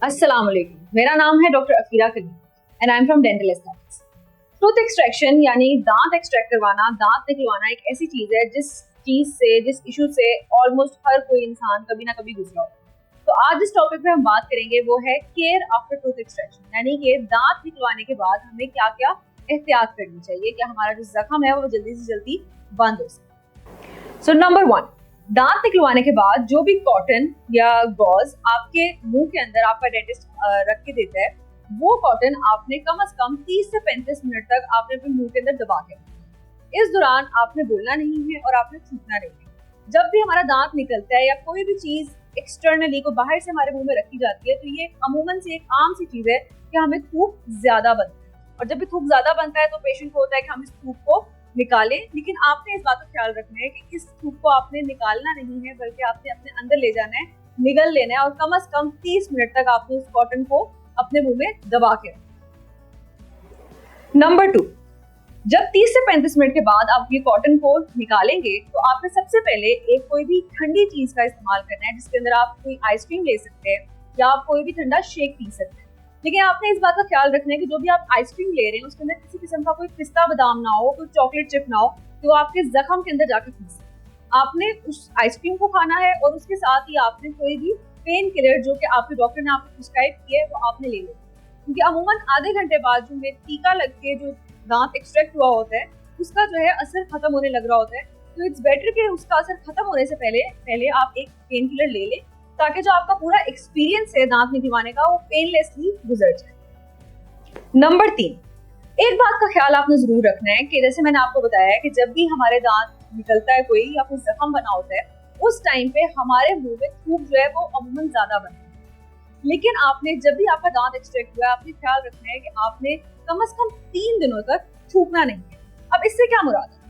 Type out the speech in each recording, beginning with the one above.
अस्सलाम वालेकुम, मेरा नाम है doctor Afira Kaleem and I am from dental aesthetics. Tooth extraction यानी दांत एक्सट्रैक्ट करवाना, दांत निकलवाना एक ऐसी चीज़ है जिस इशू से ऑलमोस्ट हर कोई इंसान कभी ना कभी गुजरा हो। तो आज जिस टॉपिक पे हम बात करेंगे वो है केयर आफ्टर टूथ एक्सट्रैक्शन, यानी कि दांत निकलवाने के बाद हमें क्या क्या एहतियात करनी चाहिए कि हमारा जो जख्म है वो जल्दी से जल्दी बंद हो सके। सो नंबर 1, दांत निकलवाने के बाद जो भी कॉटन या गॉज आपके मुंह के अंदर आपका डेंटिस्ट रख के देता है, वो कॉटन आपने कम से कम 30 से 35 मिनट तक आपने अपने मुंह के अंदर दबा के रखना है। इस दौरान आपने बोलना नहीं है और आपने थूकना नहीं है। जब भी हमारा दांत निकलता है या कोई भी चीज एक्सटर्नली को बाहर से हमारे मुंह में रखी जाती है, तो ये अमूमन से एक आम सी चीज है कि हमें थूक ज्यादा बनता है। और जब भी थूक ज्यादा बनता है तो पेशेंट को होता है कि हम इस थूक को निकालें, लेकिन आपने इस बात का ख्याल रखना है कि इस थूक को आपने निकालना नहीं है, बल्कि आपने अपने अंदर ले जाना है, निगल लेना है और कम से कम 30 मिनट तक आपने उस कॉटन को अपने मुंह में दबा के रखना। नंबर 2, जब 30 से 35 मिनट के बाद आप ये कॉटन को निकालेंगे तो आपने सबसे पहले एक कोई भी ठंडी चीज का इस्तेमाल करना है, जिसके अंदर आप कोई आइसक्रीम ले सकते हैं या आप कोई भी ठंडा शेक पी सकते हैं। लेकिन आपने इस बात का ख्याल रखना है कि जो भी आप आइसक्रीम ले रहे हैं उसके अंदर किसी किस्म का कोई पिस्ता बादाम ना हो, कोई चॉकलेट चिप ना हो, तो आपके जख्म के अंदर जाकर फंसे। आपने उस आइसक्रीम को खाना है और उसके साथ ही आपने कोई भी पेन किलर जो कि आपके डॉक्टर ने आपको प्रिस्क्राइब किया है वो आपने ले लेना, क्योंकि अमूमन आधे घंटे बाद जो टीका लग के जो दांत एक्सट्रैक्ट हुआ होता है उसका जो है असर खत्म होने लग रहा होता है। तो इट्स बेटर कि उसका असर खत्म होने से पहले आप एक पेन किलर ले लें, ताकि जो आपका पूरा एक्सपीरियंस है दांत निकलवाने का वो पेनलेसली गुजर जाए। नंबर 3, एक बात का ख्याल आपने जरूर रखना है कि जैसे मैंने आपको बताया है कि जब भी हमारे दांत निकलता है कोई या कोई जख्म बना होता है, उस टाइम पे हमारे मुंह में थूक जो है वो अमूमन ज्यादा बनता है। लेकिन आपने जब भी आपका दांत एक्सट्रैक्ट हुआ है, आपने ख्याल रखना है कि आपने कम से कम 3 दिनों तक थूकना नहीं है। अब इससे क्या मुराद है?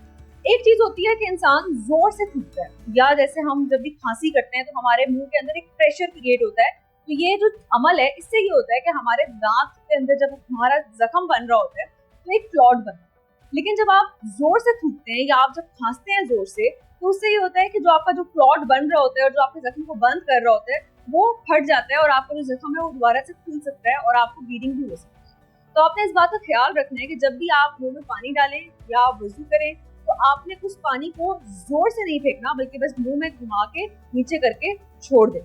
एक चीज होती है कि इंसान जोर से थूकता है, या जैसे हम जब भी खांसी करते हैं तो हमारे मुंह के अंदर एक प्रेशर क्रिएट होता है। तो ये जो अमल है इससे ये होता है कि हमारे दांत के अंदर जब हमारा जख्म बन रहा होता है तो एक क्लॉट बनता है। लेकिन जब आप जोर से थूकते हैं या आप जब खांसते हैं जोर से, तो उससे ये होता है कि जो आपका जो क्लॉट बन रहा होता है और जो आपके जख्म को बंद कर रहा होता है वो फट जाता है और आपका जो जख्म है वो दोबारा से खुल सकता है और आपको ब्लीडिंग भी हो सकती है। तो आपने इस बात का ख्याल रखना है कि जब भी आप मुंह में पानी डालें या आप वजू करें तो आपने उस पानी को जोर से नहीं फेंकना, बल्कि बस मुंह में घुमा के नीचे करके छोड़ दें।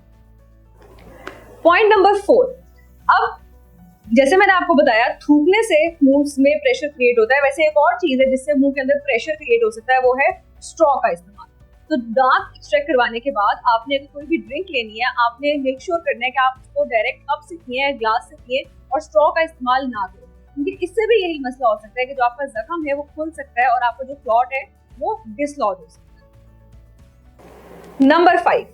पॉइंट नंबर 4, अब जैसे मैंने आपको बताया थूकने से मुंह में प्रेशर क्रिएट होता है, वैसे एक और चीज है जिससे मुंह के अंदर प्रेशर क्रिएट हो सकता है, वो है स्ट्रॉ का इस्तेमाल। तो दांत एक्सट्रैक्ट करवाने के बाद आपने अगर कोई भी ड्रिंक लेनी है, आपने मेक श्योर करना है कि आप उसको डायरेक्ट कप से पिए, ग्लास से पिए और स्ट्रॉ का इस्तेमाल ना करें, क्योंकि इससे भी यही मसला हो सकता है कि जो आपका जख्म है वो खुल सकता है और आपका जो क्लॉट है वो डिसलॉज हो सकता है। नंबर 5,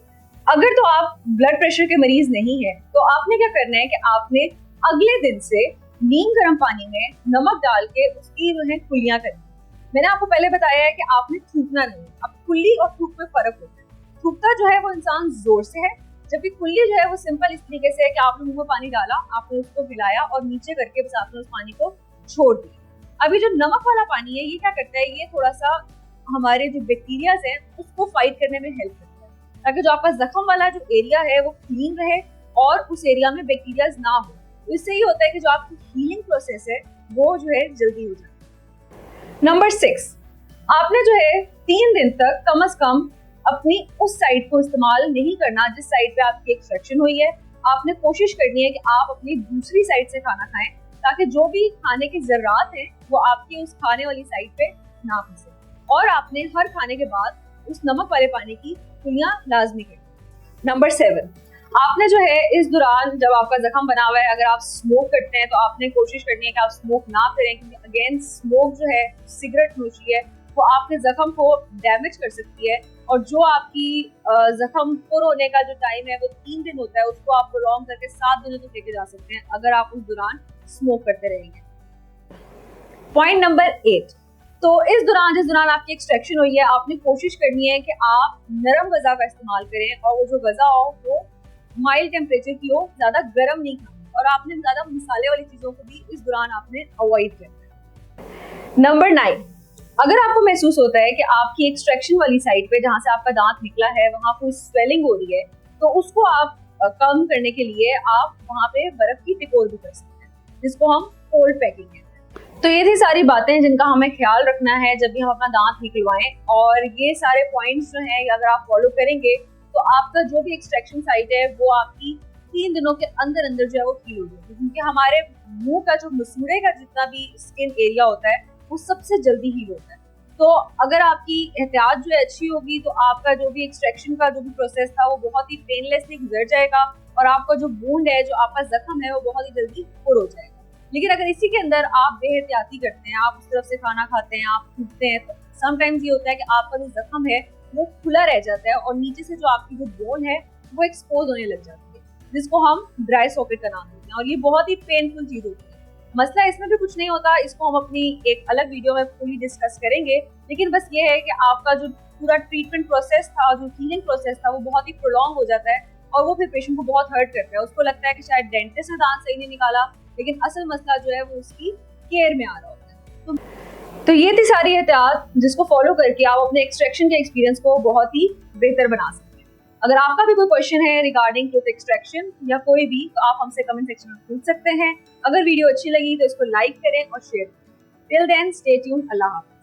अगर तो आप ब्लड प्रेशर के मरीज नहीं है तो आपने क्या करना है कि आपने अगले दिन से नीम गर्म पानी में नमक डाल के उसकी जो है कुल्लियां करनी। मैंने आपको पहले बताया है कि आपने थूकना नहीं। अब कुल्ली और थूक में फर्क होता है। थूकता जो है वो इंसान जोर से है, जबकि कुल्ली जो है वो सिंपल इस तरीके से है कि आपने मुंह में पानी डाला, आपने उसको हिलाया और नीचे करके बस आपने उस पानी को छोड़ दिया। अभी जो नमक वाला पानी है ये क्या करता है, ये थोड़ा सा हमारे जो बैक्टीरियाज हैं उसको फाइट करने में हेल्प करता है, ताकि जो आपका जख्म वाला जो एरिया है वो क्लीन रहे और उस एरिया में बैक्टीरियाज ना हो। तो इससे ये होता है कि जो आपकी हीलिंग प्रोसेस है वो जो है जल्दी हो जाती है। नंबर 6, आपने जो है 3 दिन तक कम से कम अपनी उस साइड को इस्तेमाल नहीं करना जिस साइड पे आपकी एक्सट्रैक्शन हुई है। आपने कोशिश करनी है कि आप अपनी दूसरी साइड से खाना खाएं, ताकि जो भी खाने के जर्रात हैं वो आपकी उस खाने वाली साइड पे ना फंसे। और आपने हर खाने के बाद उस नमक वाले पानी की कुल्लियां लाजमी करनी। नंबर 7, आपने जो है इस दौरान जब आपका जख्म बना हुआ है, अगर आप स्मोक करते हैं तो आपने कोशिश करनी है कि आप स्मोक ना करें, क्योंकि अगेन स्मोक जो है, सिगरेट नोशी है, वो आपके जख्म को डैमेज कर सकती है। और जो आपकी जख्म पुर होने का जो टाइम है वो 3 दिन होता है, उसको आप प्रोलॉन्ग करके 7 दिनों तक लेके जा सकते हैं अगर आप उस दौरान स्मोक करते रहेंगे। पॉइंट नंबर 8, तो जिस दौरान आपकी एक्सट्रैक्शन हुई है, आपने कोशिश करनी है कि आप नरम गज़ा का इस्तेमाल करें और वो जो गज़ा हो वो माइल्ड टेम्परेचर की हो, ज़्यादा गर्म नहीं खानी, और आपने ज़्यादा मसाले वाली चीज़ों को भी इस दौरान आपने अवॉइड करना है। नंबर 9, अगर आपको महसूस होता है कि आपकी एक्सट्रैक्शन वाली साइड पे जहाँ से आपका दांत निकला है वहाँ कोई स्वेलिंग हो रही है, तो उसको आप कम करने के लिए आप वहाँ पे बर्फ की टिकोर भी कर सकते हैं, जिसको हम कोल्ड पैकिंग कहते हैं। तो ये थी सारी बातें जिनका हमें ख्याल रखना है जब भी हम अपना दांत निकलवाएं, और ये सारे पॉइंट्स जो हैं अगर आप फॉलो करेंगे तो आपका जो भी एक्सट्रैक्शन साइट है वो आपकी 3 दिनों के अंदर अंदर जो है वो हील हो जाएगी, क्योंकि हमारे मुंह का जो मसूड़े का जितना भी स्किन एरिया होता है वो सबसे जल्दी हील होता है। तो अगर आपकी एहतियात जो है अच्छी होगी तो आपका जो भी एक्सट्रैक्शन का जो भी प्रोसेस था वो बहुत ही पेनलेसली गुजर जाएगा, और आपका जो वुंड है, जो आपका जख्म है, वो बहुत ही जल्दी पुर हो जाएगा। लेकिन अगर इसी के अंदर आप बेहतियाती करते हैं, आप उस तरफ से खाना खाते हैं, आप थूकते हैं, तो समटाइम्स ये होता है कि आपका जो जख्म है वो खुला रह जाता है और नीचे से जो आपकी जो बोन है वो एक्सपोज होने लग जाती है, जिसको हम ड्राई सॉकेट का नाम देते हैं, और ये बहुत ही पेनफुल चीज होती है। मसला इसमें भी कुछ नहीं होता, इसको हम अपनी एक अलग वीडियो में पूरी डिस्कस करेंगे। लेकिन बस ये है कि आपका जो पूरा ट्रीटमेंट प्रोसेस था, जो हीलिंग प्रोसेस था, वो बहुत ही प्रोलॉन्ग हो जाता है और वो फिर पेशेंट को बहुत हर्ट करता है। उसको लगता है कि शायद डेंटिस्ट ने दांत सही नहीं निकाला, लेकिन असल मसला जो है वो उसकी केयर में आ रहा होता है। तो ये थी सारी एहतियात जिसको फॉलो करके आप अपने एक्सट्रैक्शन के एक्सपीरियंस को बहुत ही बेहतर बना सकते हैं। अगर आपका भी कोई क्वेश्चन है रिगार्डिंग टूथ एक्सट्रैक्शन या कोई भी, तो आप हमसे कमेंट सेक्शन में पूछ सकते हैं। अगर वीडियो अच्छी लगी तो इसको लाइक करें और शेयर करें। टिल देन स्टे ट्यून्ड, अल्लाह हाफ़िज़।